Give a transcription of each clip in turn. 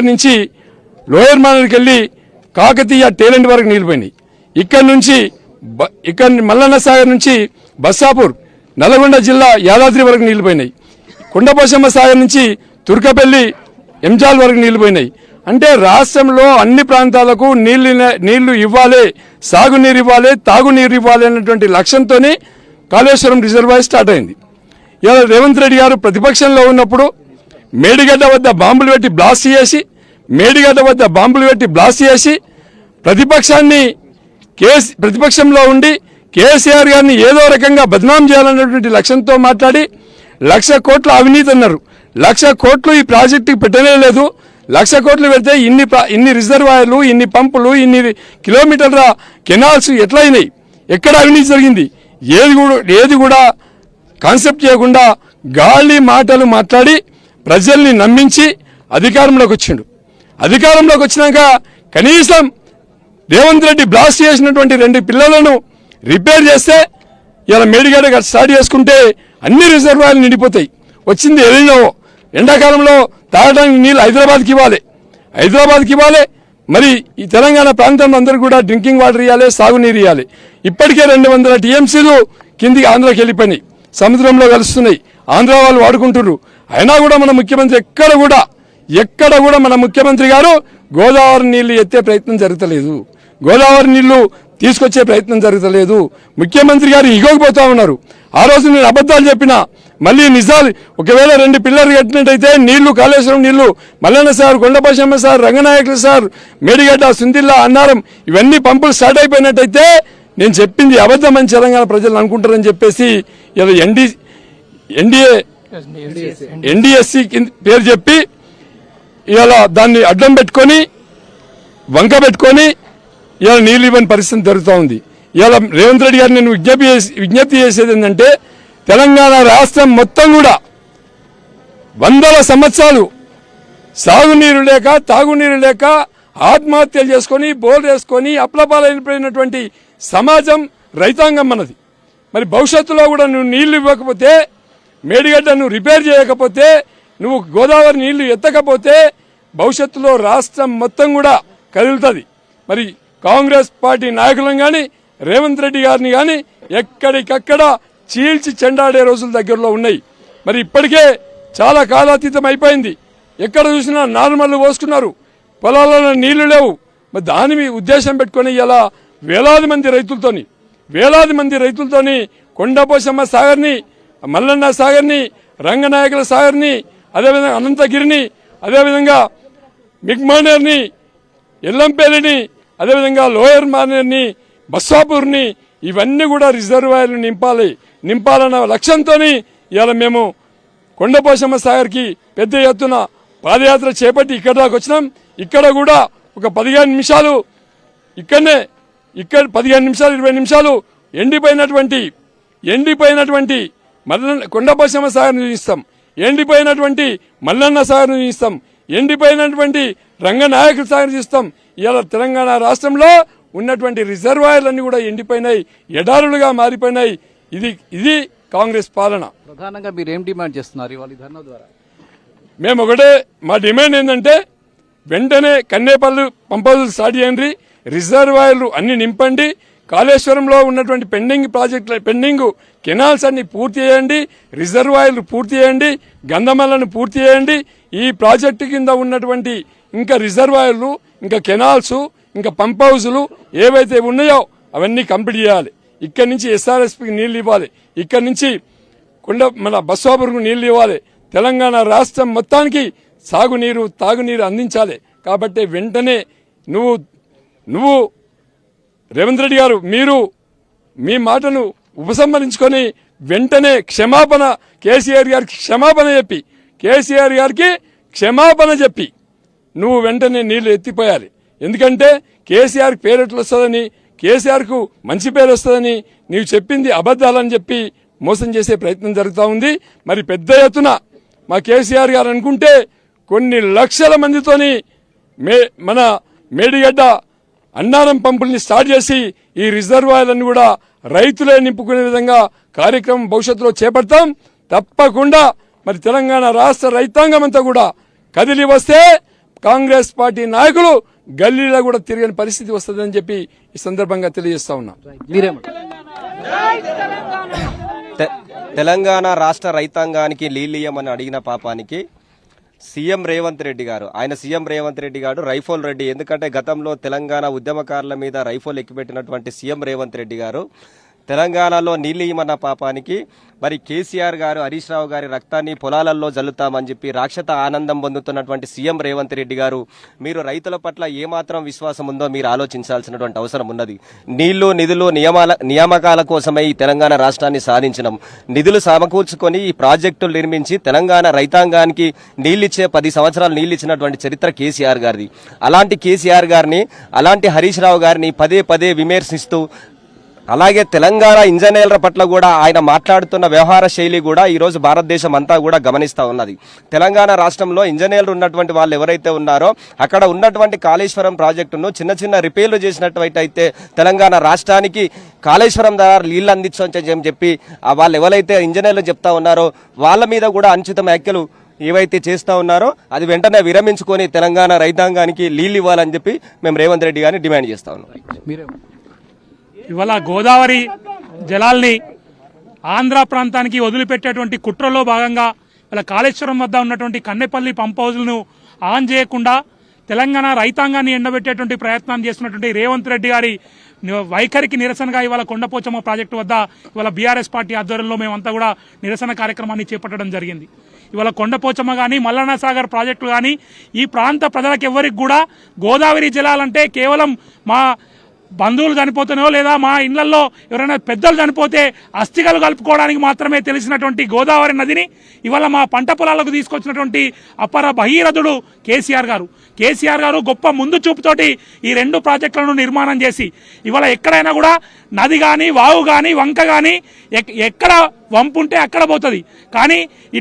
నుంచి లోయర్ మానేరుకి వెళ్ళి కాకతీయ టేలెంట్ వరకు నిలిపోయినాయి. ఇక్కడ నుంచి మల్లన్న సాగర్ నుంచి బస్సాపూర్ నల్గొండ జిల్లా యాదాద్రి వరకు నిలిపోయినాయి. కొండపోశమ్మ సాగర్ నుంచి తుర్కపల్లి ఎంజాల్ వరకు నిలిపోయినాయి. అంటే రాష్ట్రంలో అన్ని ప్రాంతాలకు నీళ్లు ఇవ్వాలి, సాగునీరు ఇవ్వాలి, తాగునీరు ఇవ్వాలి అన్నటువంటి లక్ష్యంతోనే కాళేశ్వరం రిజర్వాయర్ స్టార్ట్ అయింది. ఇలా రేవంత్ రెడ్డి గారు ప్రతిపక్షంలో ఉన్నప్పుడు మేడిగడ్డ వద్ద బాంబులు పెట్టి బ్లాస్ట్ చేసి ప్రతిపక్షంలో ఉండి కేసీఆర్ గారిని ఏదో రకంగా బదనాం చేయాలన్నటువంటి లక్ష్యంతో మాట్లాడి 1,00,000 కోట్ల అవినీతి అన్నారు. 1,00,000 కోట్లు ఈ ప్రాజెక్టుకి పెట్టనే లేదు. 1,00,000 కోట్లు పెడితే ఇన్ని రిజర్వాయర్లు, ఇన్ని పంపులు, ఇన్ని కిలోమీటర్ల కెనాల్స్ ఎట్లా అయినాయి? ఎక్కడ అవినీతి జరిగింది? ఏది కూడా కాన్సెప్ట్ చేయకుండా గాలి మాటలు మాట్లాడి ప్రజల్ని నమ్మించి అధికారంలోకి వచ్చిండు. అధికారంలోకి వచ్చినాక కనీసం రేవంత్ రెడ్డి బ్లాస్ట్ చేసినటువంటి 2 పిల్లలను రిపేర్ చేస్తే ఇలా మేడిగడ్డ స్టార్ట్ చేసుకుంటే అన్ని రిజర్వాయర్లు నిండిపోతాయి. వచ్చింది ఎల్లినో ఎండాకాలంలో తాగడానికి నీళ్ళు హైదరాబాద్కి ఇవ్వాలి. మరి ఈ తెలంగాణ ప్రాంతంలో అందరూ కూడా డ్రింకింగ్ వాటర్ ఇవ్వాలి, సాగునీరు ఇవ్వాలి. ఇప్పటికే 200 టీఎంసీలు కిందికి ఆంధ్రాకి వెళ్ళిపోయినాయి, సముద్రంలో కలుస్తున్నాయి. ఆంధ్ర వాళ్ళు వాడుకుంటున్నారు. అయినా కూడా మన ముఖ్యమంత్రి ఎక్కడ కూడా మన ముఖ్యమంత్రి గారు గోదావరి నీళ్లు ఎత్తే ప్రయత్నం జరగలేదు, గోదావరి నీళ్లు తీసుకొచ్చే ప్రయత్నం జరగలేదు. ముఖ్యమంత్రి గారు ఇగోకపోతా ఉన్నారు. ఆ రోజు నేను అబద్ధాలు చెప్పినా మళ్ళీ నిజాలు, ఒకవేళ 2 పిల్లర్లు కట్టినట్టయితే నీళ్లు కాళేశ్వరం నీళ్లు Mallanna sir, Kondapochamma sir, Ranganayakulu sir, Medigadda, Sundilla, Annaram ఇవన్నీ పంపులు స్టార్ట్ అయిపోయినట్టయితే నేను చెప్పింది అబద్ధమని తెలంగాణ ప్రజలు అనుకుంటారని చెప్పేసి ఇలా ఎన్డీఎస్సీ పేరు చెప్పి ఇలా దాన్ని అడ్డం పెట్టుకొని వంక పెట్టుకొని ఇలా నీళ్ళు ఇవ్వని పరిస్థితి జరుగుతూ ఉంది. ఇలా రేవంత్ రెడ్డి గారు నేను విజ్ఞప్తి చేసేది ఏంటంటే తెలంగాణ రాష్ట్రం మొత్తం కూడా 100 సంవత్సరాలు సాగునీరు లేక, తాగునీరు లేక ఆత్మహత్యలు చేసుకొని, బోర్లు వేసుకొని అప్లపాలైపోయినటువంటి సమాజం రైతాంగం మనది. మరి భవిష్యత్తులో కూడా నువ్వు నీళ్లు ఇవ్వకపోతే, మేడిగడ్డను రిపేర్ చేయకపోతే, నువ్వు గోదావరి నీళ్లు ఎత్తకపోతే భవిష్యత్తులో రాష్ట్రం మొత్తం కూడా కదులుతుంది. మరి కాంగ్రెస్ పార్టీ నాయకులను కానీ, రేవంత్ రెడ్డి గారిని కానీ ఎక్కడికక్కడ చీల్చి చెండాడే రోజులు దగ్గరలో ఉన్నాయి. మరి ఇప్పటికే చాలా కాలాతీతం అయిపోయింది. ఎక్కడ చూసినా నార్మల్ పోసుకున్నారు, పొలాలలో నీళ్లు లేవు. మరి దాని ఉద్దేశం పెట్టుకొని ఇలా వేలాది మంది రైతులతోని కొండపోశమ్మ సాగర్ని, మల్లన్న సాగర్ని, రంగనాయకుల సాగర్ని, అదేవిధంగా అనంతగిరిని, అదేవిధంగా మిగ్మానేర్ని, ఎల్లంపల్లిని, అదేవిధంగా లోయర్ మానేర్ని, బస్సాపూర్ని ఇవన్నీ కూడా రిజర్వాయర్లు నింపాలన్న లక్ష్యంతో ఇవాళ మేము కొండపోశమ్మ సాగర్కి పెద్ద ఎత్తున పాదయాత్ర చేపట్టి ఇక్కడ దాకా వచ్చినాం. ఇక్కడ కూడా ఒక 15 నిమిషాలు 15 నిమిషాలు 20 నిమిషాలు ఎండిపోయినటువంటి కొండపోశమ్మ సాగర్ను చూపిస్తాం, ఎండిపోయినటువంటి మల్లన్న సాగర్ను చూపిస్తాం, ఎండిపోయినటువంటి రంగనాయకుల సాగర్ చూస్తాం. ఇవాళ తెలంగాణ రాష్ట్రంలో ఉన్నటువంటి రిజర్వాయర్లన్నీ కూడా ఎండిపోయినాయి, ఎడారులుగా మారిపోయినాయి. ఇది కాంగ్రెస్ పాలన. ప్రధానంగా మీరు ఏం డిమాండ్ చేస్తున్నారు ఇవాళ ధర్నా ద్వారా? మేము ఒకటే, మా డిమాండ్ ఏంటంటే వెంటనే కన్నేపల్లి పంపులు స్టార్ట్ చేయండి, రిజర్వాయర్లు అన్ని నింపండి, కాళేశ్వరంలో ఉన్నటువంటి పెండింగ్ ప్రాజెక్టుల పెండింగ్ కెనాల్స్ అన్ని పూర్తి చేయండి, రిజర్వాయర్లు పూర్తి చేయండి, గంధమలను పూర్తి చేయండి. ఈ ప్రాజెక్టు కింద ఉన్నటువంటి ఇంకా రిజర్వాయర్లు, ఇంకా కెనాల్స్, ఇంకా పంప్ హౌజులు ఏవైతే ఉన్నాయో అవన్నీ కంప్లీట్ చేయాలి. ఇక్కడి నుంచి ఎస్ఆర్ఎస్పీకి నీళ్లు ఇవ్వాలి, ఇక్కడి నుంచి మన బస్వాపురకు నీళ్లు ఇవ్వాలి. తెలంగాణ రాష్ట్రం మొత్తానికి సాగునీరు, తాగునీరు అందించాలి. కాబట్టి వెంటనే నువ్వు రేవంత్ రెడ్డి గారు మీరు మీ మాటను ఉపసంహరించుకొని వెంటనే క్షమాపణ కేసీఆర్ గారికి క్షమాపణ చెప్పి నువ్వు వెంటనే నీళ్లు ఎత్తిపోయాలి. ఎందుకంటే కేసీఆర్ పేరు ఎట్లా వస్తుందని, కేసీఆర్కు మంచి పేరు వస్తుందని నీవు చెప్పింది అబద్ధాలని చెప్పి మోసం చేసే ప్రయత్నం జరుగుతూ ఉంది. మరి పెద్ద ఎత్తున మా కేసీఆర్ గారు అనుకుంటే కొన్ని లక్షల మందితోని మన మేడిగడ్డ అన్నారం పంపుల్ని స్టార్ట్ చేసి ఈ రిజర్వాయర్లను కూడా రైతులే నింపుకునే విధంగా కార్యక్రమం భవిష్యత్తులో చేపడతాం. తప్పకుండా మరి తెలంగాణ రాష్ట్ర రైతాంగం అంతా కూడా కదిలి వస్తే కాంగ్రెస్ పార్టీ నాయకులు గల్లీలో కూడా తిరగని పరిస్థితి వస్తుందని చెప్పి ఈ సందర్భంగా తెలియజేస్తా ఉన్నా. తెలంగాణ రాష్ట్ర రైతాంగానికి నీళ్ళియ్యమని అడిగిన పాపానికి సీఎం రేవంత్ రెడ్డి గారు రైఫోల్ రెడ్డి, ఎందుకంటే గతంలో తెలంగాణ ఉద్యమకారుల మీద రైఫోల్ ఎక్కిపెట్టినటువంటి సీఎం రేవంత్ రెడ్డి గారు తెలంగాణలో నీళ్లు ఇవ్వమన్న పాపానికి మరి కేసీఆర్ గారు హరీష్ రావు గారి రక్తాన్ని పొలాలలో జల్లుతామని చెప్పి రాక్షత ఆనందం పొందుతున్నటువంటి సీఎం రేవంత్ రెడ్డి గారు, మీరు రైతుల పట్ల ఏమాత్రం విశ్వాసం ఉందో మీరు ఆలోచించాల్సినటువంటి అవసరం ఉన్నది. నీళ్లు, నిధులు, నియామకాల కోసమే ఈ తెలంగాణ రాష్ట్రాన్ని సాధించినాం. నిధులు సమకూర్చుకొని ఈ ప్రాజెక్టులు నిర్మించి తెలంగాణ రైతాంగానికి నీళ్లిచ్చే 10 సంవత్సరాలు నీళ్లిచ్చినటువంటి చరిత్ర కేసీఆర్ గారిది. అలాంటి కేసీఆర్ గారిని, అలాంటి హరీష్ రావు గారిని పదే విమర్శిస్తూ, అలాగే తెలంగాణ ఇంజనీర్ల పట్ల కూడా ఆయన మాట్లాడుతున్న వ్యవహార శైలి కూడా ఈరోజు భారతదేశం అంతా కూడా గమనిస్తూ ఉన్నది. తెలంగాణ రాష్ట్రంలో ఇంజనీర్లు ఉన్నటువంటి వాళ్ళు ఎవరైతే ఉన్నారో అక్కడ ఉన్నటువంటి కాళేశ్వరం ప్రాజెక్టును చిన్న రిపేర్లు చేసినట్లయితే తెలంగాణ రాష్ట్రానికి కాళేశ్వరం ద్వారా నీళ్లు అందించని చెప్పి వాళ్ళు ఎవరైతే ఇంజనీర్లు చెప్తా ఉన్నారో వాళ్ళ మీద కూడా అనుచిత వ్యాఖ్యలు ఏవైతే చేస్తా ఉన్నారో అది వెంటనే విరమించుకొని తెలంగాణ రైతాంగానికి నీళ్లు ఇవ్వాలని చెప్పి మేము రేవంత్ రెడ్డి గారిని డిమాండ్ చేస్తా ఉన్నాం. ఇవాళ గోదావరి జలాల్ని ఆంధ్ర ప్రాంతానికి వదిలిపెట్టేటువంటి కుట్రలో భాగంగా ఇలా కాళేశ్వరం వద్ద ఉన్నటువంటి కన్నెపల్లి పంప్ హౌజ్లను ఆన్ చేయకుండా తెలంగాణ రైతాంగాన్ని ఎండబెట్టేటువంటి ప్రయత్నం చేస్తున్నటువంటి రేవంత్ రెడ్డి గారి వైఖరికి నిరసనగా ఇవాళ కొండపోచమ్మ ప్రాజెక్టు వద్ద ఇవాళ బీఆర్ఎస్ పార్టీ ఆధ్వర్యంలో మేమంతా కూడా నిరసన కార్యక్రమాన్ని చేపట్టడం జరిగింది. ఇవాళ కొండపోచమ్మ కానీ మల్లన్న సాగర్ ప్రాజెక్టులు కానీ ఈ ప్రాంత ప్రజలకు ఎవరికి కూడా గోదావరి జలాలంటే కేవలం మా బంధువులు చనిపోతేనో లేదా మా ఇళ్లలో ఎవరైనా పెద్దలు చనిపోతే అస్థికలు కలుపుకోవడానికి మాత్రమే తెలిసినటువంటి గోదావరి నదిని ఇవాళ మా పంట పొలాలకు తీసుకొచ్చినటువంటి అపర భగీరథుడు కేసీఆర్ గారు గొప్ప ముందు చూపుతోటి ఈ 2 ప్రాజెక్టులను నిర్మాణం చేసి ఇవాళ ఎక్కడైనా కూడా నది కానీ, వాగు కానీ, వంక కానీ ఎక్కడ వంపు ఉంటే అక్కడ పోతుంది. కానీ ఈ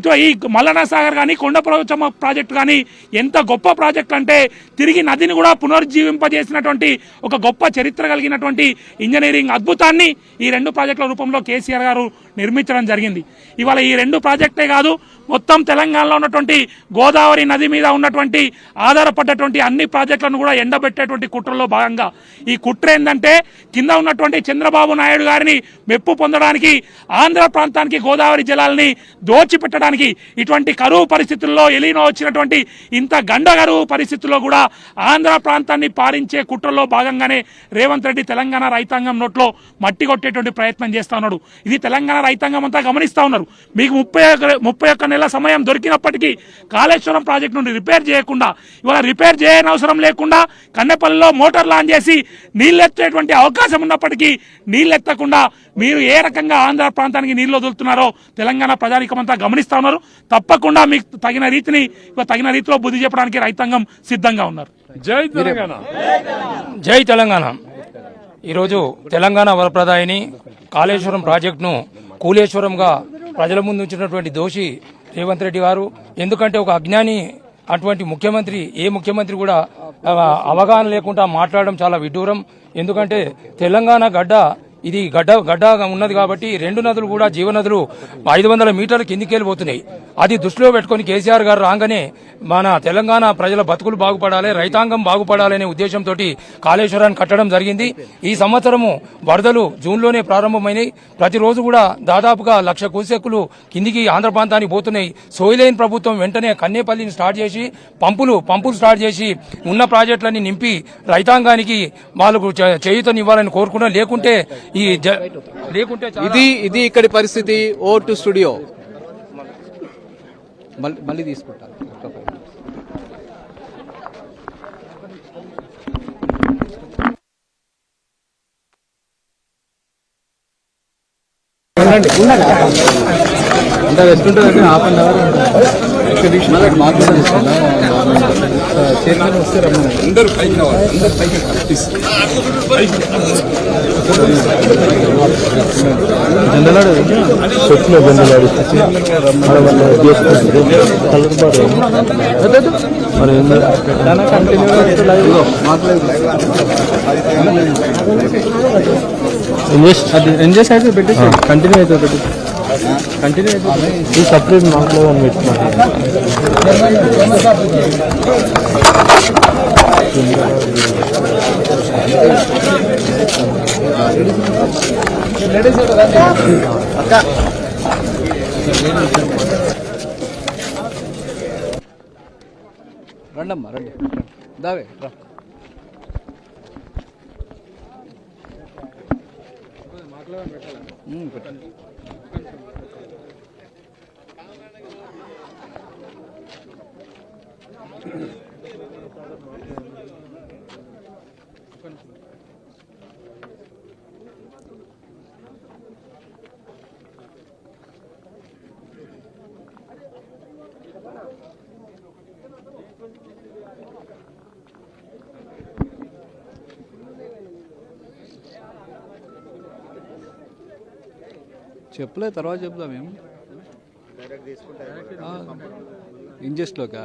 మల్లన్న సాగర్ కానీ, కొండపోచమ్మ ప్రాజెక్టు కానీ ఎంత గొప్ప ప్రాజెక్టు అంటే తిరిగి నదిని కూడా పునరుజ్జీవింపజేసినటువంటి ఒక గొప్ప చరిత్ర కలిగినటువంటి ఇంజనీరింగ్ అద్భుతాన్ని ఈ 2 ప్రాజెక్టుల రూపంలో కేసీఆర్ గారు నిర్మించడం జరిగింది. ఇవాళ ఈ 2 ప్రాజెక్టే కాదు, మొత్తం తెలంగాణలో ఉన్నటువంటి గోదావరి నది మీద ఉన్నటువంటి ఆధారపడ్డటువంటి అన్ని ప్రాజెక్టులను కూడా ఎండబెట్టేటువంటి కుట్రలో భాగంగా ఈ కుట్ర ఏంటంటే కింద ఉన్నటువంటి చంద్రబాబు నాయుడు గారిని మెప్పు పొందడానికి, ఆంధ్ర ప్రాంతానికి గోదావరి జలాల్ని దోచిపెట్టడానికి, ఇటువంటి కరువు పరిస్థితుల్లో ఎలీనో వచ్చినటువంటి ఇంత గండగరువు పరిస్థితుల్లో కూడా ఆంధ్ర ప్రాంతాన్ని పాలించే కుట్రలో భాగంగానే రేవంత్ రెడ్డి తెలంగాణ రైతాంగం నోట్లో మట్టి కొట్టేటువంటి ప్రయత్నం చేస్తా ఉన్నాడు. ఇది తెలంగాణ రైతాంగం అంతా గమనిస్తా ఉన్నారు. మీకు 31 నెలల సమయం దొరికినప్పటికీ కాళేశ్వరం ప్రాజెక్టు నుండి రిపేర్ చేయకుండా, ఇవాళ రిపేర్ చేయని అవసరం లేకుండా కన్నెపల్లిలో మోటార్ లాంచ్ చేసి నీళ్ళెత్తేటువంటి అవకాశం ఉన్నప్పటికీ నీళ్ళెత్తకుండా మీరు ఏ రకంగా ఆంధ్ర ప్రాంతానికి నీళ్లు వదులుతున్నారో తెలంగాణ ప్రజానికమంతా గమనిస్తా ఉన్నారు. తప్పకుండా మీకు తగిన రీతిలో బుద్ధి చెప్పడానికి రైతాంగం సిద్ధంగా ఉన్నారు. జై తెలంగాణ. ఈరోజు తెలంగాణ వరప్రదాయిని కాళేశ్వరం ప్రాజెక్టును కూలేశ్వరంగా ప్రజల ముందు ఉంచినటువంటి దోషి రేవంత్ రెడ్డి గారు. ఎందుకంటే ఒక అజ్ఞాని అటువంటి ముఖ్యమంత్రి, ఏ ముఖ్యమంత్రి కూడా అవగాహన లేకుండా మాట్లాడడం చాలా విడ్డూరం. ఎందుకంటే తెలంగాణ గడ్డ ఇది గడ్డగా ఉన్నది కాబట్టి రెండు నదులు కూడా జీవనదులు 500 మీటర్ల కిందికి వెళ్ళిపోతున్నాయి. అది దృష్టిలో పెట్టుకుని కేసీఆర్ గారు రాగానే మన తెలంగాణ ప్రజల బతుకులు బాగుపడాలి, రైతాంగం బాగుపడాలి అనే ఉద్దేశంతో కాళేశ్వరాన్ని కట్టడం జరిగింది. ఈ సంవత్సరము వరదలు జూన్లోనే ప్రారంభమైనాయి. ప్రతిరోజు కూడా దాదాపుగా 1,00,000 క్యూసెక్కులు కిందికి ఆంధ్ర ప్రాంతానికి పోతున్నాయి. సోయిలేని ప్రభుత్వం వెంటనే కన్నేపల్లిని స్టార్ట్ చేసి పంపులు స్టార్ట్ చేసి ఉన్న ప్రాజెక్టులన్నీ నింపి రైతాంగానికి వాళ్ళకు చేయూతనివ్వాలని కోరుకున్నాం. లేకుంటే ఇది ఇక్కడి పరిస్థితి. ఓ టు స్టూడియో మళ్ళీ తీసుకుంటాను. అంతా వెళ్తుంటుందంటే హాఫ్ అన్ అవర్ మాట్లాడుతున్నా చైర్మన్ వస్తే రమ్మని అందరూ పైకి రావాలి, అందరూ పైకి ఎంజాయ్ అయితే పెట్టి కంటిన్యూ అయితే పెట్టి కంటిన్యూ అయితే ఈ సపరేట్ మాటలు అని పెట్టుకున్నాను. రండమ్మా రండి దావే రా. పెట్టండి. చెప్పలే, తర్వాత చెప్దాం. మేము ఇంజెస్ట్లోకా?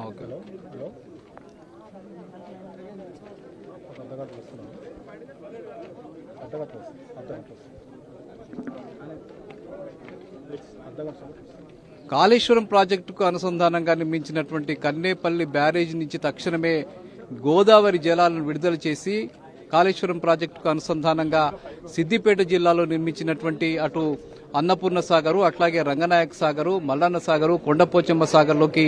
ఓకే. కాళేశ్వరం ప్రాజెక్టుకు అనుసంధానంగా నిర్మించినటువంటి కన్నేపల్లి బ్యారేజ్ నుంచి తక్షణమే గోదావరి జలాలను విడుదల చేసి కాళేశ్వరం ప్రాజెక్టుకు అనుసంధానంగా సిద్దిపేట జిల్లాలో నిర్మించినటువంటి అటు అన్నపూర్ణ సాగరు, అట్లాగే రంగనాయక సాగరు, మల్లన్న సాగరు, కొండపోచమ్మ సాగర్లోకి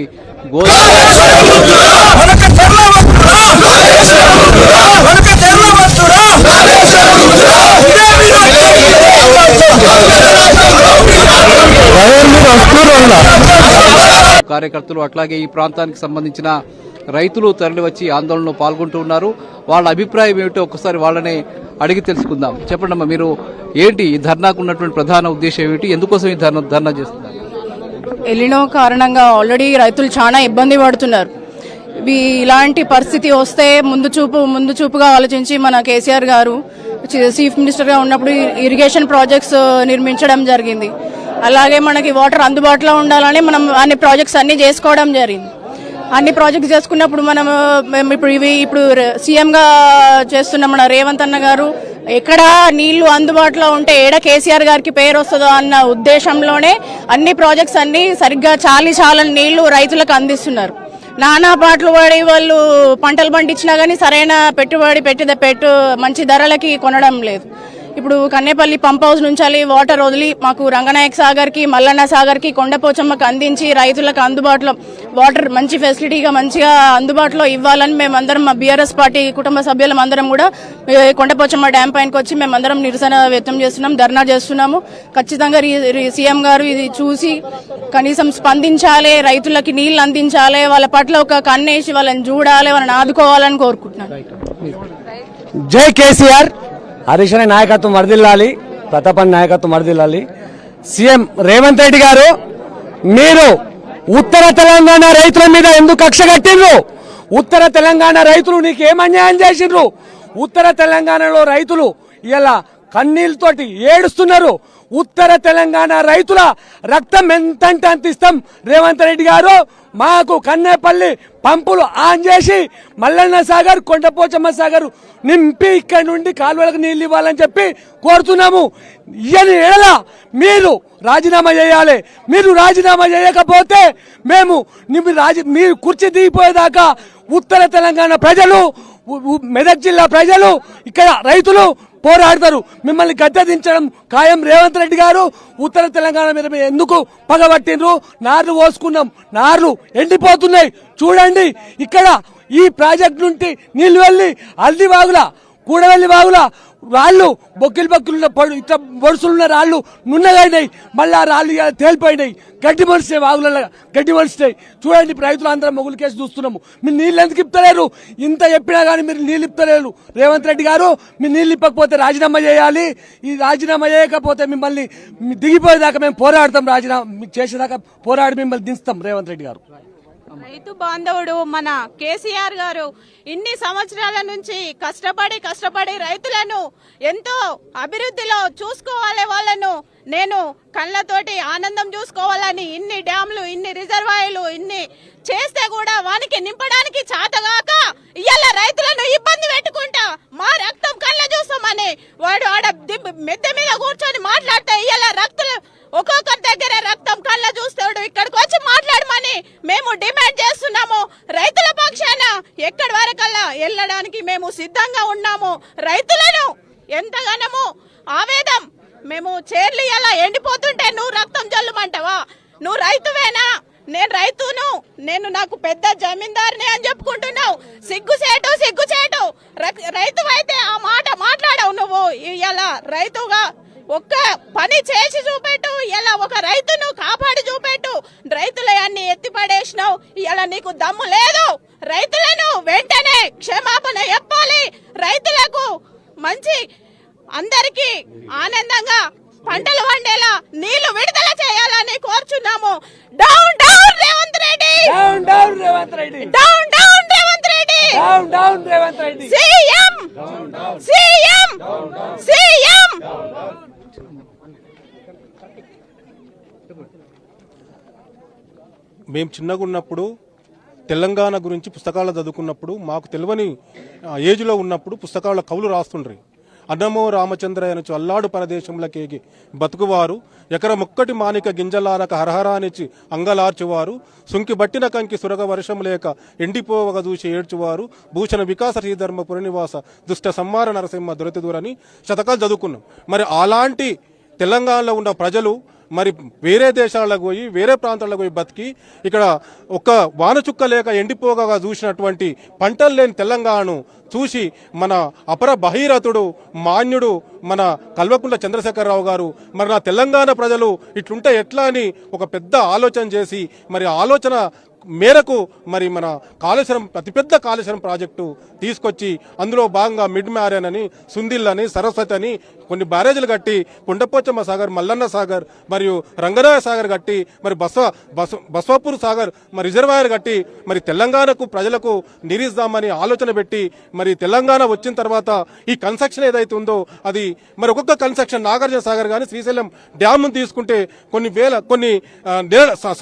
కార్యకర్తలు అట్లాగే ఈ ప్రాంతానికి సంబంధించిన రైతులు తరలివచ్చి ఆందోళనలో పాల్గొంటూ ఉన్నారు. వాళ్ళ అభిప్రాయం ఏమిటో ఒకసారి వాళ్ళని అడిగి తెలుసుకుందాం. చెప్పండి అమ్మా, మీరు ఏంటి ఈ ధర్నాకు ఉన్నటువంటి ప్రధాన ఉద్దేశం ఏమిటి? ఎందుకోసం ఈ ధర్నా చేస్తున్నారు? ఎలినో కారణంగా ఆల్రెడీ రైతులు చాలా ఇబ్బంది పడుతున్నారు. ఇలాంటి పరిస్థితి వస్తే ముందు చూపుగా ఆలోచించి మన కేసీఆర్ గారు చీఫ్ మినిస్టర్గా ఉన్నప్పుడు ఇరిగేషన్ ప్రాజెక్ట్స్ నిర్మించడం జరిగింది. అలాగే మనకి వాటర్ అందుబాటులో ఉండాలని మనం అన్ని ప్రాజెక్ట్స్ అన్ని చేసుకోవడం జరిగింది. అన్ని ప్రాజెక్ట్స్ చేసుకున్నప్పుడు మేము ఇప్పుడు సీఎంగా చేస్తున్న మన రేవంత్ అన్న గారు ఎక్కడ నీళ్లు అందుబాటులో ఉంటే ఏడ కేసీఆర్ గారికి పేరు వస్తుందో అన్న ఉద్దేశంలోనే అన్ని ప్రాజెక్ట్స్ అన్ని సరిగ్గా చాలని నీళ్లు రైతులకు అందిస్తున్నారు. నానా పాటలు పడి వాళ్ళు పంటలు పండించినా కానీ సరైన పెట్టుబడి పెట్టు మంచి ధరలకి కొనడం లేదు. ఇప్పుడు కన్నేపల్లి పంప్ హౌస్ నుంచి వాటర్ వదిలి మాకు రంగనాయక సాగర్కి, మల్లన్న సాగర్కి, కొండపోచమ్మకి అందించి రైతులకు అందుబాటులో వాటర్ మంచి ఫెసిలిటీగా మంచిగా అందుబాటులో ఇవ్వాలని మేమందరం మా బీఆర్ఎస్ పార్టీ కుటుంబ సభ్యులం అందరం కూడా కొండపోచమ్మ డ్యామ్ పైనకి వచ్చి మేమందరం నిరసన వ్యక్తం చేస్తున్నాం, ధర్నా చేస్తున్నాము. ఖచ్చితంగా సీఎం గారు ఇది చూసి కనీసం స్పందించాలి, రైతులకి నీళ్లు అందించాలి, వాళ్ళ పట్ల ఒక కన్నేసి వాళ్ళని చూడాలి, వాళ్ళని ఆదుకోవాలని కోరుకుంటున్నాను. జై కేసీఆర్. హరీష్ అనే నాయకత్వం వరదిల్లాలి, ప్రతాపన్ నాయకత్వం వరదిల్లాలి. సీఎం రేవంత్ రెడ్డి గారు, మీరు ఉత్తర తెలంగాణ రైతుల మీద ఎందుకు కక్ష కట్టిండ్రు? ఉత్తర తెలంగాణ రైతులు నీకు ఏం అన్యాయం చేసిండ్రు? ఉత్తర తెలంగాణలో రైతులు ఇలా కన్నీళ్ళతోటి ఏడుస్తున్నారు. ఉత్తర తెలంగాణ రైతుల రక్తం ఎంతంటే అంత ఇస్తాం రేవంత్ రెడ్డి గారు. మాకు కన్నేపల్లి పంపులు ఆన్ చేసి మల్లన్న సాగర్, కొండపోచమ్మ సాగర్ నింపి ఇక్కడి నుండి కాలువలకు నీళ్లు ఇవ్వాలని చెప్పి కోరుతున్నాము. ఇయని ఎడల మీరు రాజీనామా చేయాలి. మీరు రాజీనామా చేయకపోతే మేము మీరు కుర్చీ దిగిపోయేదాకా ఉత్తర తెలంగాణ ప్రజలు, మెదక్ జిల్లా ప్రజలు, ఇక్కడ రైతులు పోరాడతారు. మిమ్మల్ని గద్దెదించడం ఖాయం. రేవంత్ రెడ్డి గారు ఉత్తర తెలంగాణ మీద ఎందుకు పగబట్టిండ్రు? నార్లు పోసుకున్నాం, నార్లు ఎండిపోతున్నాయి. చూడండి, ఇక్కడ ఈ ప్రాజెక్ట్ నుండి నీళ్లు వెళ్ళి అల్ది వాగుల, కూడవెల్లి వాగుల రాళ్ళు బొక్కిలు ఇట్లా బొడుసులున్న రాళ్ళు నున్నగైనాయి. మళ్ళీ ఆ రాళ్ళు తేలిపోయినాయి, గడ్డి మనిషినాయి, వాగులలో గడ్డి మనిషినాయి. చూడండి, ఇప్పుడు రైతులు అందరం మొగులు కేసు చూస్తున్నాము. మీరు నీళ్ళు ఎందుకు ఇప్పలేరు? ఇంత చెప్పినా కానీ మీరు నీళ్ళు ఇప్పలేరు. రేవంత్ రెడ్డి గారు, మీరు నీళ్ళు ఇప్పకపోతే రాజీనామా చేయాలి. ఈ రాజీనామా చేయకపోతే మిమ్మల్ని దిగిపోయేదాకా మేము పోరాడతాం. రాజీనామా చేసేదాకా పోరాడి మిమ్మల్ని దించుతాం. రేవంత్ రెడ్డి గారు, రైతు బాంధవుడు మన కేసీఆర్ గారు ఇన్ని సంవత్సరాల నుంచి కష్టపడి రైతులను ఎంతో అభివృద్ధిలో చూసుకోవాలి. వాళ్ళను నేను కళ్ళతోటి ఆనందం చూసుకోవాలని ఇన్ని డ్యామ్లు, ఇన్ని రిజర్వాయర్లు ఇన్ని చేస్తే కూడా వానికి నింపడానికి చాతగాక ఇవాళ రైతులను ఇబ్బంది పెట్టుకుంటా మా రక్తం కళ్ళ చూస్తామని వాడు ఆడ మెద్దె మీద కూర్చొని మాట్లాడితే ఇవాళ రక్తులు ఒక్కొక్కరి దగ్గర రక్తం కళ్ళ చూస్తాడు. ఇక్కడికి వచ్చి మాట్లాడమని మేము డిమాండ్ చేస్తున్నాము. రైతుల పక్షాన ఎక్కడి వరకల్లా వెళ్ళడానికి మేము సిద్ధంగా ఉన్నాము. రైతులను ఎంతగానో ఆవేదం మేము చేర్లు ఎలా ఎండిపోతుంటే నువ్వు రక్తం జల్లుమంటావా? నువ్వు రైతువేనా? నేను రైతును, నేను నాకు పెద్ద జమీందారుని అని చెప్పుకుంటున్నావు. సిగ్గుచేటు రైతు అయితే ఆ మాట మాట్లాడవు నువ్వు. ఇలా రైతుగా ఒక్క పని చేసి చూపెట్టు. ఇలా ఒక రైతును కాపాడి చూపెట్టు. రైతుల అన్ని ఎత్తిపడేసినావు. ఇలా నీకు దమ్ము లేదు. రైతులను వెంటనే క్షమాపణ చెప్పాలి. రైతులకు మంచి, అందరికీ ఆనందంగా పంటలు పండేలా నీళ్లు విడుదల చేయాలని కోరుచున్నాము. Down down Revanth Reddy, down down Revanth Reddy, down down Revanth Reddy, down down Revanth Reddy, CM CM CM. మేము చిన్నగా ఉన్నప్పుడు తెలంగాణ గురించి పుస్తకాలు చదువుకున్నప్పుడు మాకు తెలియని ఏజ్లో ఉన్నప్పుడు పుస్తకాల కవులు రాస్తుండ్రి. అన్నమో రామచంద్రయనచు అల్లాడు పరదేశంలకేగి బతుకువారు, ఎకర ముక్కటి మానిక గింజలారక హరహరానిచి అంగలార్చువారు, సుంకి బట్టిన కంకి సురగ వర్షం లేక ఎండిపోవగ దూచి ఏడ్చువారు, భూషణ వికాస శ్రీధర్మ పురనివాస దుష్ట సంహార నరసింహ దొరతిదూరని శతకాలు చదువుకున్నాం. మరి అలాంటి తెలంగాణలో ఉన్న ప్రజలు మరి వేరే దేశాలకు పోయి, వేరే ప్రాంతాలకు పోయి బతికి ఇక్కడ ఒక వానచుక్క లేక ఎండిపోగా చూసినటువంటి పంటలు లేని తెలంగాణను చూసి మన అపర బహీరథుడు మాన్యుడు మన కల్వకుంట్ల చంద్రశేఖరరావు గారు మరి నా తెలంగాణ ప్రజలు ఇట్లుంటే ఎట్లా అని ఒక పెద్ద ఆలోచన చేసి మరి ఆలోచన మేరకు మరి మన కాళేశ్వరం అతిపెద్ద కాళేశ్వరం ప్రాజెక్టు తీసుకొచ్చి అందులో భాగంగా మిడ్ మ్యారన్ అని, సుందిల్ అని, సరస్వతి అని కొన్ని బ్యారేజీలు కట్టి కొండపోచమ్మ సాగర్, మల్లన్న సాగర్ మరియు రంగనాయ సాగర్ కట్టి మరి బస్వాపూర్ సాగర్ మరి రిజర్వాయర్ కట్టి మరి తెలంగాణకు ప్రజలకు నీరిద్దామని ఆలోచన పెట్టి మరి తెలంగాణ వచ్చిన తర్వాత ఈ కన్స్ట్రక్షన్ ఏదైతే ఉందో అది మరి ఒక్కొక్క కన్స్ట్రక్షన్ నాగార్జున సాగర్ కానీ శ్రీశైలం డ్యామ్ తీసుకుంటే కొన్ని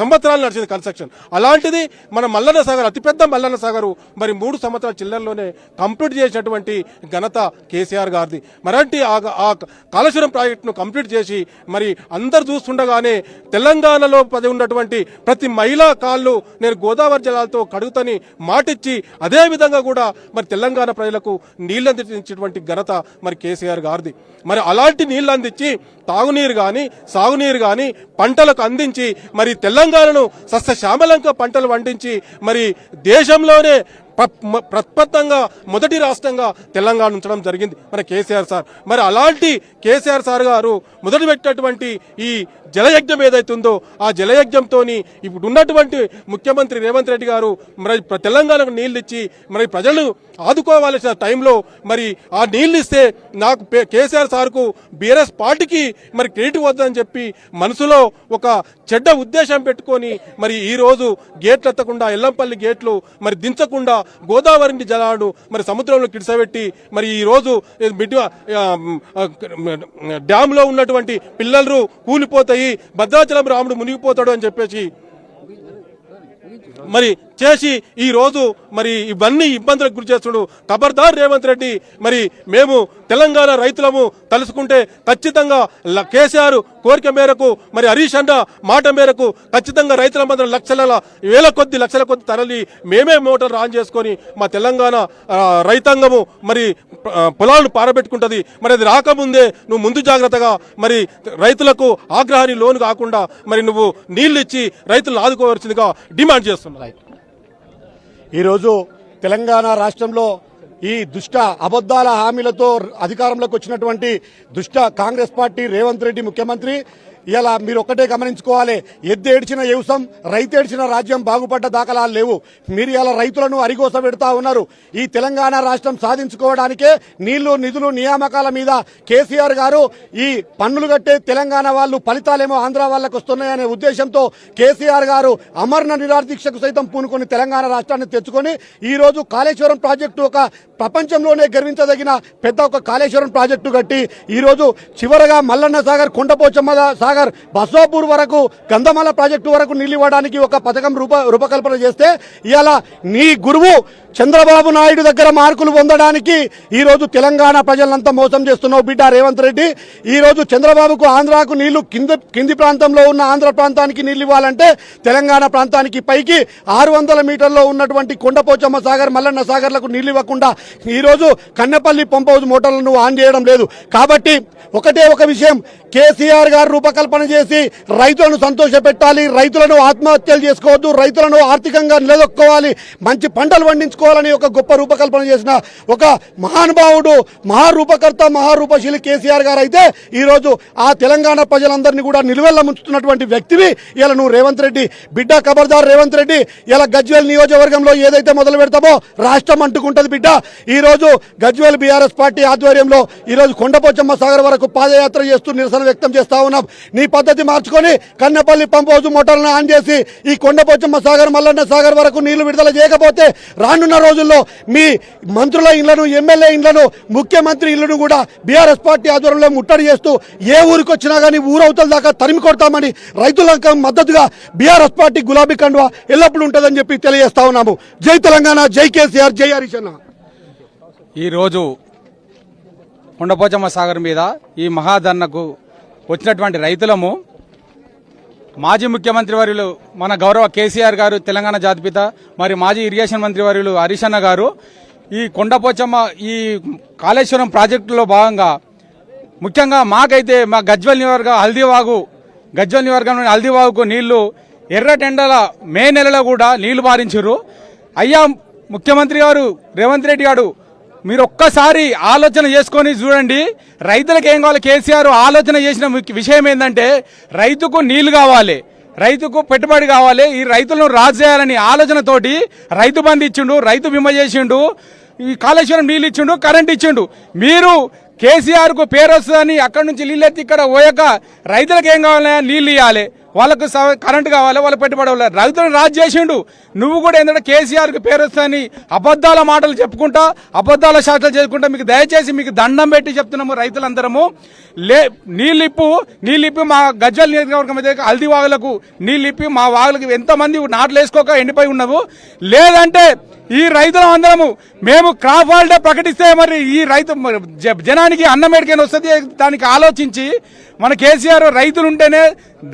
సంవత్సరాలు నడిచింది కన్స్ట్రక్షన్. అలాంటిది మన మల్లన్న సాగర్, అతిపెద్ద మల్లన్న సాగర్ మరి 3 సంవత్సరాల చిల్లరలోనే కంప్లీట్ చేసినటువంటి ఘనత కేసీఆర్ గారిది. మరంటి ఆ కాళేశ్వరం ప్రాజెక్టును కంప్లీట్ చేసి మరి అందరు చూస్తుండగానే తెలంగాణలో ఉన్నటువంటి ప్రతి మహిళా కాళ్ళు నేను గోదావరి జలాలతో కడుగుతని మాటిచ్చి అదే విధంగా కూడా మరి తెలంగాణ ప్రజలకు నీళ్లు అందించేటువంటి ఘనత మరి కేసీఆర్ గారిది. మరి అలాంటి నీళ్లు అందించి తాగునీరు కానీ, సాగునీరు కానీ పంటలకు అందించి మరి తెలంగాణను సస్యశ్యామలంగా పంటలు పండించి మరి దేశంలోనే ప్రప్రథంగా మొదటి రాష్ట్రంగా తెలంగాణ ఉంచడం జరిగింది మన కేసీఆర్ సార్. మరి అలాంటి కేసీఆర్ సార్ గారు మొదలు పెట్టినటువంటి ఈ జలయజ్ఞం ఏదైతుందో ఆ జలయజ్ఞంతో ఇప్పుడు ఉన్నటువంటి ముఖ్యమంత్రి రేవంత్ రెడ్డి గారు మరి తెలంగాణకు నీళ్లు ఇచ్చి మరి ప్రజలు ఆదుకోవాల్సిన టైంలో మరి ఆ నీళ్లు ఇస్తే నాకు కేసీఆర్ సార్కు బీఆర్ఎస్ పార్టీకి మరి క్రెడిట్ వద్దని చెప్పి మనసులో ఒక చెడ్డ ఉద్దేశం పెట్టుకొని మరి ఈ రోజు గేట్లు ఎత్తకుండా, ఎల్లంపల్లి గేట్లు మరి దించకుండా గోదావరి జలాలను మరి సముద్రంలో కిడిసబెట్టి మరి ఈ రోజు డ్యామ్ లో ఉన్నటువంటి పిల్లలు కూలిపోతాయి, భద్రాచలం రాముడు మునిగిపోతాడు అని చెప్పేసి మరి చేసి ఈ రోజు మరి ఇవన్నీ ఇబ్బందులకు గురి చేస్తున్నాడు. ఖబర్దార్ రేవంత్ రెడ్డి. మరి మేము తెలంగాణ రైతులము తలుసుకుంటే ఖచ్చితంగా కేసీఆర్ కోరిక మేరకు మరి హరీష్ అన్న మాట మేరకు ఖచ్చితంగా రైతుల మందరం లక్షల కొద్ది తరలి మేమే మోటార్ ఆన్ చేసుకొని మా తెలంగాణ రైతాంగము మరి పొలాలను పారబెట్టుకుంటది. మరి అది రాకముందే నువ్వు ముందు జాగ్రత్తగా మరి రైతులకు ఆగ్రహాన్ని లోను కాకుండా మరి నువ్వు నీళ్లు ఇచ్చి రైతులను ఆదుకోవాల్సిందిగా డిమాండ్ చేస్తున్నావు. ఈరోజు తెలంగాణ రాష్ట్రంలో ఈ దుష్ట అబద్దాల హామీలతో అధికారంలోకి వచ్చినటువంటి దుష్ట కాంగ్రెస్ పార్టీ రేవంత్ రెడ్డి ముఖ్యమంత్రి ఇలా మీరు ఒక్కటే గమనించుకోవాలి. ఎద్దేడ్చిన వ్యవసాయం రైతేడ్చిన రాజ్యం బాగుపడ్డ దాఖలాలు లేవు. మీరు ఇలా రైతులను అరిగోస పెడతా ఉన్నారు. ఈ తెలంగాణ రాష్ట్రం సాధించుకోవడానికే నీళ్లు నిధులు నియామకాల మీద కేసీఆర్ గారు ఈ పన్నులు కట్టే తెలంగాణ వాళ్ళు ఫలితాలేమో ఆంధ్ర వాళ్ళకు వస్తున్నాయనే ఉద్దేశంతో కేసీఆర్ గారు అమరణ నిరాదీక్షకు సైతం పూనుకొని తెలంగాణ రాష్ట్రాన్ని తెచ్చుకొని ఈ రోజు కాళేశ్వరం ప్రాజెక్టు ఒక ప్రపంచంలోనే గర్వించదగిన పెద్ద ఒక కాళేశ్వరం ప్రాజెక్టు కట్టి ఈ రోజు చివరగా మల్లన్న సాగర్, కొండపోచమ్మ సాగర్, బసవాపూర్ వరకు, గంధమాల ప్రాజెక్టు వరకు నీళ్లు ఇవ్వడానికి ఒక పథకం రూపకల్పన చేస్తే ఇవాళ నీ గురువు చంద్రబాబు నాయుడు దగ్గర మార్కులు పొందడానికి ఈ రోజు తెలంగాణ ప్రజలంతా మోసం చేస్తున్నావు బిడ్డ రేవంత్ రెడ్డి. ఈ రోజు చంద్రబాబుకు ఆంధ్రాకు నీళ్లు కింది ప్రాంతంలో ఉన్న ఆంధ్ర ప్రాంతానికి నీళ్లు ఇవ్వాలంటే తెలంగాణ ప్రాంతానికి పైకి 600 మీటర్లో ఉన్నటువంటి కొండపోచమ్మ సాగర్, మల్లన్న సాగర్లకు నీళ్లు ఇవ్వకుండా ఈ రోజు కన్నెపల్లి పంప్ హౌస్ మోటార్లను ఆన్ చేయడం లేదు. కాబట్టి ఒకటే ఒక విషయం, కేసీఆర్ గారు రూపకల్పన చేసి రైతులను సంతోషపెట్టాలి, రైతులను ఆత్మహత్యలు చేసుకోవద్దు, రైతులను ఆర్థికంగా నిలదొక్కోవాలి, మంచి పంటలు పండించుకోవాలని ఒక గొప్ప రూపకల్పన చేసిన ఒక మహానుభావుడు, మహారూపకర్త, మహారూపశీలి కేసీఆర్ గారు అయితే ఈరోజు ఆ తెలంగాణ ప్రజలందరినీ కూడా నిలువెల్ల ముంచుతున్నటువంటి వ్యక్తివి ఇలా నువ్వు రేవంత్ రెడ్డి బిడ్డ. ఖబర్దార్ రేవంత్ రెడ్డి. ఇలా గజ్వేల్ నియోజకవర్గంలో ఏదైతే మొదలు పెడతామో రాష్ట్రం అంటుకుంటది బిడ్డ. ఈ రోజు గజ్వేల్ బీఆర్ఎస్ పార్టీ ఆధ్వర్యంలో ఈ రోజు కొండపోచమ్మ సాగర్ వరకు పాదయాత్ర చేస్తూ నిరసన వ్యక్తం చేస్తా ఉన్నాం. నీ పద్ధతి మార్చుకొని కన్నెపల్లి పంప్ హౌస్ మోటార్లను ఆన్ చేసి ఈ కొండపోచమ్మ సాగర్, మల్లన్న సాగర్ వరకు నీళ్లు విడుదల చేయకపోతే రానున్న రోజుల్లో మీ మంత్రుల ఇళ్లను, ఎమ్మెల్యే ఇళ్లను, ముఖ్యమంత్రి ఇళ్లను కూడా బీఆర్ఎస్ పార్టీ ఆధ్వర్యంలో ముట్టడి చేస్తూ ఏ ఊరికి వచ్చినా కానీ ఊరవతల దాకా తరిమి కొడతామని రైతులకు మద్దతుగా బీఆర్ఎస్ పార్టీ గులాబీ కండువా ఎల్లప్పుడూ ఉంటుందని చెప్పి తెలియజేస్తా ఉన్నాము. జై తెలంగాణ, జై కేసీఆర్, జై హరీష్ అన్న. ఈరోజు కొండపోచమ్మ సాగర్ మీద ఈ మహాధర్నకు వచ్చినటువంటి రైతులము మాజీ ముఖ్యమంత్రి వర్యులు మన గౌరవ కేసీఆర్ గారు, తెలంగాణ జాతిపిత, మరి మాజీ ఇరిగేషన్ మంత్రి వర్యులు హరీష్ అన్న గారు ఈ కొండపోచమ్మ ఈ కాళేశ్వరం ప్రాజెక్టులో భాగంగా ముఖ్యంగా మాకైతే మా గజ్వేల్ నియోజకవర్గంలోని హల్దీవాగుకు నీళ్లు ఎర్రటెండల మే నెలలో కూడా నీళ్లు పారించారు. అయ్యా ముఖ్యమంత్రి గారు రేవంత్ రెడ్డి గారు, మీరు ఒక్కసారి ఆలోచన చేసుకొని చూడండి. రైతులకు ఏం కావాలి? కేసీఆర్ ఆలోచన చేసిన విషయం ఏంటంటే రైతుకు నీళ్లు కావాలి, రైతుకు పెట్టుబడి కావాలి, ఈ రైతులను రాజు చేయాలని ఆలోచనతోటి రైతు బంధు ఇచ్చిండు, రైతు బీమా చేసిండు, ఈ కాళేశ్వరం నీళ్ళు ఇచ్చిండు, కరెంట్ ఇచ్చిండు. మీరు కేసీఆర్ కు పేరు వస్తుందని అక్కడి నుంచి నీళ్ళెత్తి ఇక్కడ పోయాక రైతులకు ఏం కావాలి? నీళ్ళు ఇవ్వాలి, వాళ్ళకు కరెంటు కావాలి, వాళ్ళ పెట్టుబడి కావాలి. రైతులను రాజు చేసిండు. నువ్వు కూడా ఏంటంటే కేసీఆర్కి పేరు వస్తుందని అబద్దాల మాటలు చెప్పుకుంటా, అబద్దాల శాస్త్రాలు చేసుకుంటా, మీకు దయచేసి మీకు దండం పెట్టి చెప్తున్నాము రైతులందరము. నీళ్ళిప్పి మా గజ్వేల్ నియోజకవర్గం అయితే హల్దీ వాగులకు నీళ్ళిప్పి మా వాగులకు ఎంతమంది నాట్లు వేసుకోక ఎండిపోయి ఉన్నావు. లేదంటే ఈ రైతులం అందరము మేము క్రాప్ హాలిడే ప్రకటిస్తే మరి ఈ రైతు జనానికి అన్నం ఎడికైనా వస్తుంది. దానికి ఆలోచించి మన కేసీఆర్ రైతులు ఉంటేనే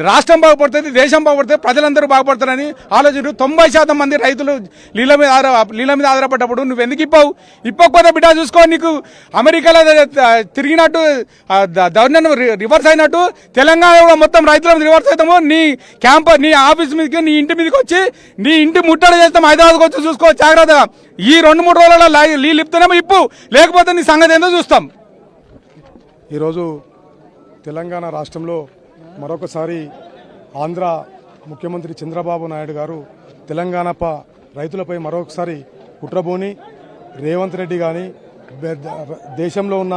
రాష్ట్రం బాగుపడుతుంది, దేశం బాగుపడుతుంది, ప్రజలందరూ బాగుపడతారని ఆలోచించు. 90% మంది రైతులు నీళ్ళ మీద ఆధారపడ్డప్పుడు నువ్వు ఎందుకు ఇప్పకపోతే బిడ్డ చూసుకో, నీకు అమెరికాలో తిరిగినట్టు దౌర్జన్యం రివర్స్ అయినట్టు తెలంగాణలో మొత్తం రైతుల మీద రివర్స్ అవుతాము. నీ ఆఫీస్ మీదకి, నీ ఇంటి మీదకి వచ్చి నీ ఇంటి ముట్టడి చేస్తాం. హైదరాబాద్కి వచ్చి చూసుకో జాగ్రత్తగా. ఈ 2-3 రోజుల నీళ్ళు ఇప్పుతేనేమో లేకపోతే నీ సంగతి ఏందో చూస్తాం. ఈరోజు తెలంగాణ రాష్ట్రంలో మరొకసారి ఆంధ్ర ముఖ్యమంత్రి చంద్రబాబు నాయుడు గారు తెలంగాణ రైతులపై మరొకసారి కుట్రబోని రేవంత్ రెడ్డి కానీ దేశంలో ఉన్న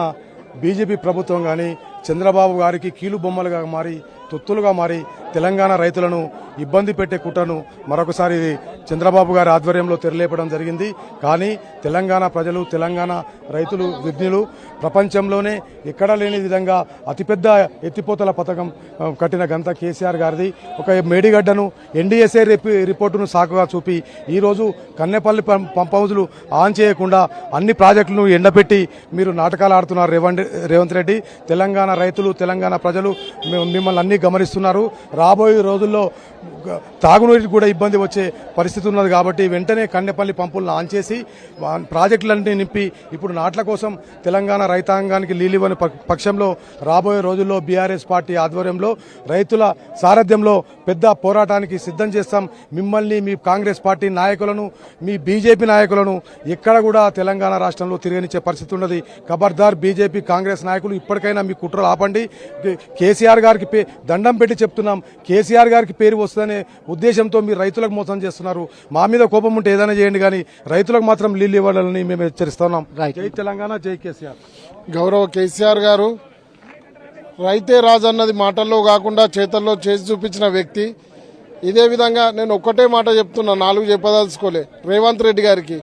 బీజేపీ ప్రభుత్వం కానీ చంద్రబాబు గారికి కీలు బొమ్మలుగా మారి, తొత్తులుగా మారి తెలంగాణ రైతులను ఇబ్బంది పెట్టే కుట్రను మరొకసారి చంద్రబాబు గారి ఆధ్వర్యంలో తెరలేపడం జరిగింది. కానీ తెలంగాణ ప్రజలు, తెలంగాణ రైతులు, విజ్ఞులు ప్రపంచంలోనే ఎక్కడా లేని విధంగా అతిపెద్ద ఎత్తిపోతల పథకం కట్టిన ఘనత కేసీఆర్ గారిది. ఒక మేడిగడ్డను ఎన్డీఎస్ఏ రిపోర్టును సాకుగా చూపి ఈరోజు కన్నెపల్లి పంప్ హౌజులు ఆన్ చేయకుండా అన్ని ప్రాజెక్టులను ఎండబెట్టి మీరు నాటకాలు ఆడుతున్నారు రేవంత్ రెడ్డి. తెలంగాణ రైతులు, తెలంగాణ ప్రజలు మిమ్మల్ని అన్ని గమనిస్తున్నారు. రాబోయే రోజుల్లో తాగునీటికి కూడా ఇబ్బంది వచ్చే పరిస్థితి ఉన్నది. కాబట్టి వెంటనే కన్నెపల్లి పంపులను ఆన్ చేసి ప్రాజెక్టులన్నీ నింపి ఇప్పుడు నాట్ల కోసం తెలంగాణ రైతాంగానికి నీళ్ళివ్వని పక్షంలో రాబోయే రోజుల్లో బీఆర్ఎస్ పార్టీ ఆధ్వర్యంలో రైతుల సారథ్యంలో పెద్ద పోరాటానికి సిద్ధం చేస్తాం. మిమ్మల్ని, మీ కాంగ్రెస్ పార్టీ నాయకులను, మీ బీజేపీ నాయకులను ఎక్కడ కూడా తెలంగాణ రాష్ట్రంలో తిరగనిచ్చే పరిస్థితి ఉన్నది. ఖబర్దార్ బీజేపీ, కాంగ్రెస్ నాయకులు ఇప్పటికైనా మీ కుట్రలు ఆపండి. కేసీఆర్ గారికి దండం పెట్టి చెప్తున్నాం, కేసీఆర్ గారికి పేరు వస్తుందనే ఉద్దేశంతో మీరు రైతులకు మోసం చేస్తున్నారు. మా మీద కోపం ఉంటే ఏదైనా చేయండి, కానీ రైతులకు మాత్రం నీళ్ళు ఇవ్వాలని మేము హెచ్చరిస్తున్నాం. జై తెలంగాణ, జై కేసీఆర్. గౌరవ కేసీఆర్ గారు రైతే రాజు అన్నది మాటల్లో కాకుండా చేతల్లో చేసి చూపించిన వ్యక్తి. ఇదే విధంగా నేను ఒక్కటే మాట చెప్తున్నా, 4 చెప్పదలుచుకోలే రేవంత్ రెడ్డి గారికి.